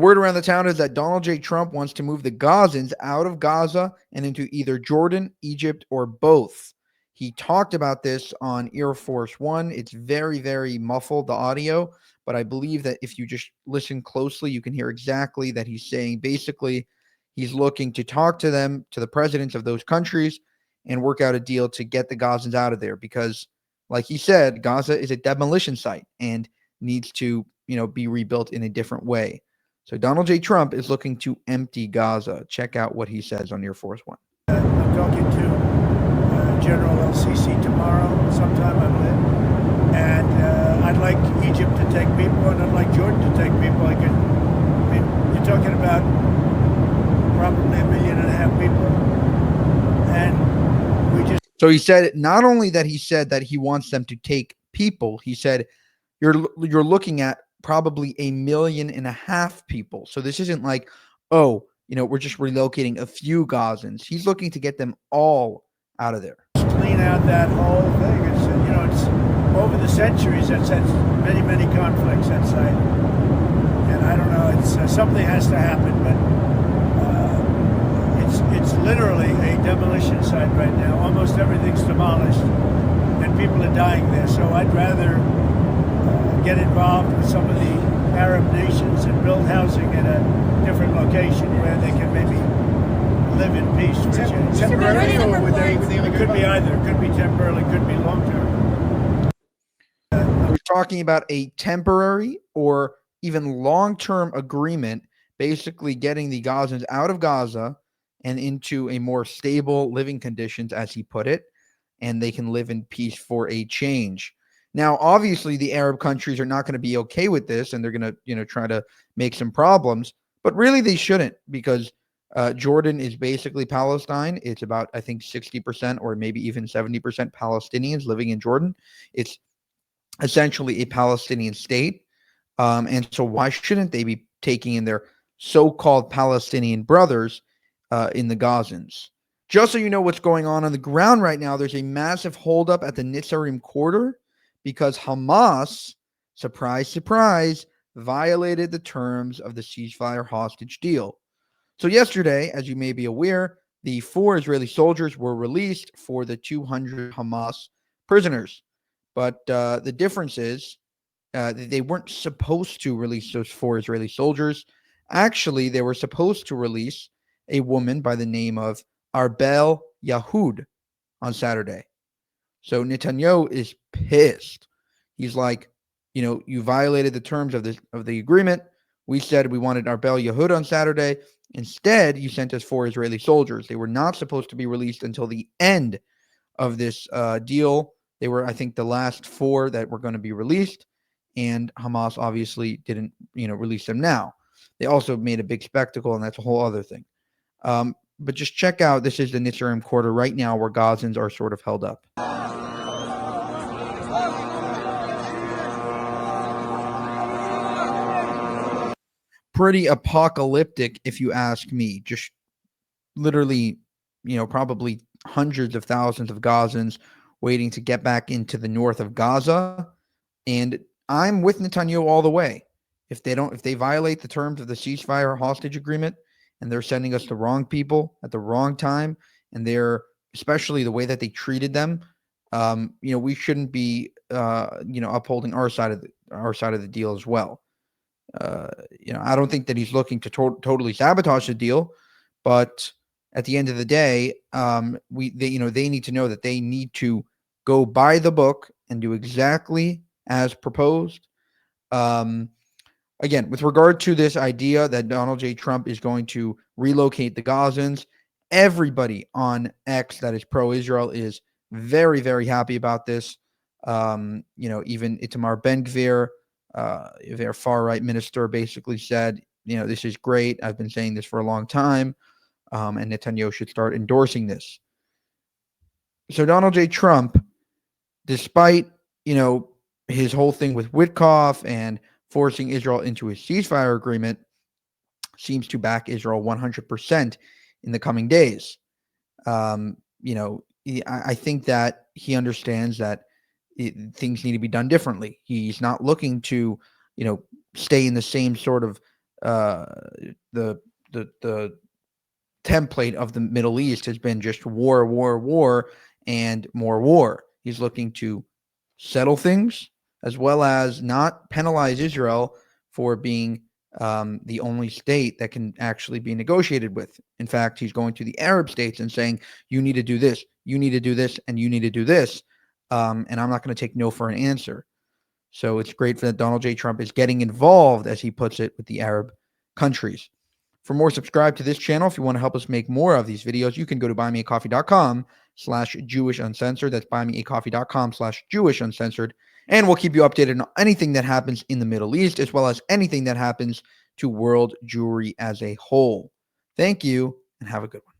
Word around the town is that Donald J. Trump wants to move the Gazans out of Gaza and into either Jordan, Egypt, or both. He talked about this on Air Force One. It's very, very muffled, the audio, but I believe that if you just listen closely, you can hear exactly that he's saying. Basically, he's looking to talk to them, to the presidents of those countries, and work out a deal to get the Gazans out of there because, like he said, Gaza is a demolition site and needs to, be rebuilt in a different way. So Donald J. Trump is looking to empty Gaza. Check out what he says on Air Force One. I'm talking to General LCC tomorrow sometime, I believe. And I'd like Egypt to take people, and I'd like Jordan to take people. You're talking about probably 1.5 million people. And we just... So he said not only that he said that he wants them to take people, he said you're looking at probably 1.5 million people. So this isn't like, oh, we're just relocating a few Gazans. He's looking to get them all out of there. Clean out that whole thing. It's over the centuries that's had many, many conflicts that site. And I don't know, it's something has to happen, but it's literally a demolition site right now. Almost everything's demolished, and people are dying there. So I'd rather get involved with some of the Arab nations and build housing in a different location where they can maybe live in peace. Temporarily, or would they it could be either. It could be temporarily, could be long term. We're talking about a temporary or even long-term agreement, basically getting the Gazans out of Gaza and into a more stable living conditions, as he put it, and they can live in peace for a change. Now, obviously, the Arab countries are not going to be okay with this, and they're going to, try to make some problems. But really, they shouldn't, because Jordan is basically Palestine. It's about, I think, 60% or maybe even 70% Palestinians living in Jordan. It's essentially a Palestinian state. And so why shouldn't they be taking in their so-called Palestinian brothers in the Gazans? Just so you know what's going on the ground right now, there's a massive holdup at the Nitzarim quarter, because Hamas, surprise, surprise, violated the terms of the ceasefire hostage deal. So yesterday, as you may be aware, the 4 Israeli soldiers were released for the 200 Hamas prisoners. But the difference is they weren't supposed to release those 4 Israeli soldiers. Actually, they were supposed to release a woman by the name of Arbel Yahud on Saturday. So Netanyahu is pissed. He's like, you violated the terms of the agreement. We said we wanted Arbel Yahud on Saturday. Instead, you sent us 4 Israeli soldiers. They were not supposed to be released until the end of this deal. They were, I think, the last 4 that were going to be released, and Hamas obviously didn't, release them now. They also made a big spectacle, and that's a whole other thing. But just check out, this is the Nitzarim quarter right now where Gazans are sort of held up. Pretty apocalyptic, if you ask me. Just literally, probably hundreds of thousands of Gazans waiting to get back into the north of Gaza. And I'm with Netanyahu all the way. If they violate the terms of the ceasefire hostage agreement, and they're sending us the wrong people at the wrong time, and they're, especially the way that they treated them, we shouldn't be, upholding our side of the deal as well. I don't think that he's looking to totally sabotage the deal, but at the end of the day, they need to know that they need to go by the book and do exactly as proposed. Again, with regard to this idea that Donald J. Trump is going to relocate the Gazans, everybody on X that is pro-Israel is very, very happy about this. Even Itamar Ben-Gvir, their far-right minister, basically said, this is great. I've been saying this for a long time, and Netanyahu should start endorsing this. So Donald J. Trump, despite, his whole thing with Witkoff and forcing Israel into a ceasefire agreement, seems to back Israel 100% in the coming days. I think that he understands that things need to be done differently. He's not looking to, stay in the same sort of the template of the Middle East has been just war, war, war, and more war. He's looking to settle things as well as not penalize Israel for being the only state that can actually be negotiated with. In fact, he's going to the Arab states and saying, you need to do this, you need to do this, and you need to do this. And I'm not going to take no for an answer. So it's great that Donald J. Trump is getting involved, as he puts it, with the Arab countries. For more, subscribe to this channel. If you want to help us make more of these videos, you can go to buymeacoffee.com/JewishUncensored. That's buymeacoffee.com/JewishUncensored. And we'll keep you updated on anything that happens in the Middle East, as well as anything that happens to world Jewry as a whole. Thank you, and have a good one.